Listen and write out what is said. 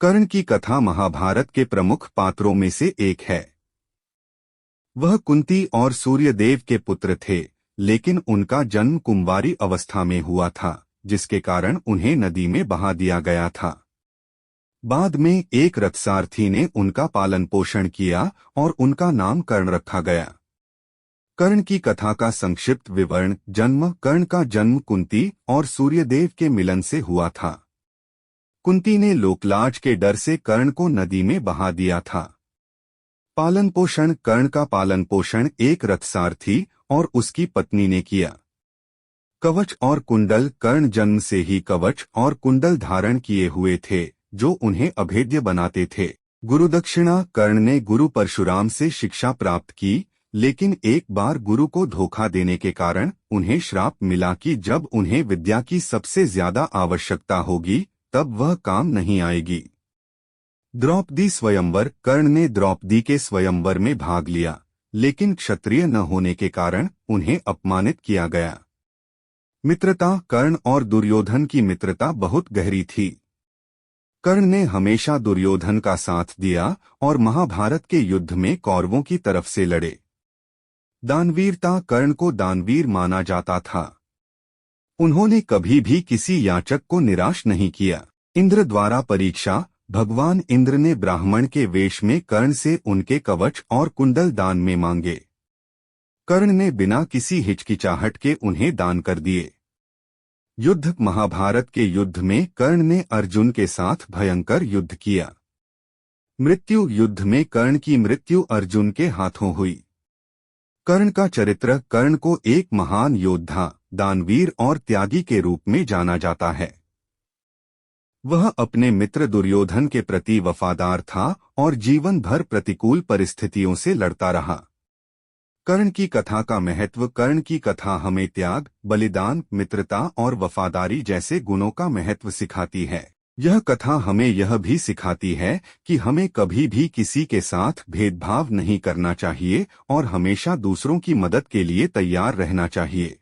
कर्ण की कथा महाभारत के प्रमुख पात्रों में से एक है। वह कुंती और सूर्यदेव के पुत्र थे, लेकिन उनका जन्म कुंवारी अवस्था में हुआ था, जिसके कारण उन्हें नदी में बहा दिया गया था। बाद में एक रथसारथी ने उनका पालन पोषण किया और उनका नाम कर्ण रखा गया। कर्ण की कथा का संक्षिप्त विवरण। जन्म। कर्ण का जन्म कुंती और सूर्यदेव के मिलन से हुआ था। कुंती ने लोकलाज के डर से कर्ण को नदी में बहा दिया था। पालन पोषण। कर्ण का पालन पोषण एक रथसारथी और उसकी पत्नी ने किया। कवच और कुंडल। कर्ण जन्म से ही कवच और कुंडल धारण किए हुए थे, जो उन्हें अभेद्य बनाते थे। गुरुदक्षिणा। कर्ण ने गुरु परशुराम से शिक्षा प्राप्त की, लेकिन एक बार गुरु को धोखा देने के कारण उन्हें श्राप मिला कि जब उन्हें विद्या की सबसे ज्यादा आवश्यकता होगी तब वह काम नहीं आएगी। द्रौपदी स्वयंवर। कर्ण ने द्रौपदी के स्वयंवर में भाग लिया, लेकिन क्षत्रिय न होने के कारण उन्हें अपमानित किया गया। मित्रता। कर्ण और दुर्योधन की मित्रता बहुत गहरी थी। कर्ण ने हमेशा दुर्योधन का साथ दिया और महाभारत के युद्ध में कौरवों की तरफ से लड़े। दानवीरता। कर्ण को दानवीर माना जाता था। उन्होंने कभी भी किसी याचक को निराश नहीं किया। इंद्र द्वारा परीक्षा। भगवान इंद्र ने ब्राह्मण के वेश में कर्ण से उनके कवच और कुंडल दान में मांगे। कर्ण ने बिना किसी हिचकिचाहट के उन्हें दान कर दिए। युद्ध। महाभारत के युद्ध में कर्ण ने अर्जुन के साथ भयंकर युद्ध किया। मृत्यु। युद्ध में कर्ण की मृत्यु अर्जुन के हाथों हुई। कर्ण का चरित्र। कर्ण को एक महान योद्धा, दानवीर और त्यागी के रूप में जाना जाता है। वह अपने मित्र दुर्योधन के प्रति वफादार था और जीवन भर प्रतिकूल परिस्थितियों से लड़ता रहा। कर्ण की कथा का महत्व। कर्ण की कथा हमें त्याग, बलिदान, मित्रता और वफादारी जैसे गुणों का महत्व सिखाती है। यह कथा हमें यह भी सिखाती है कि हमें कभी भी किसी के साथ भेदभाव नहीं करना चाहिए और हमेशा दूसरों की मदद के लिए तैयार रहना चाहिए।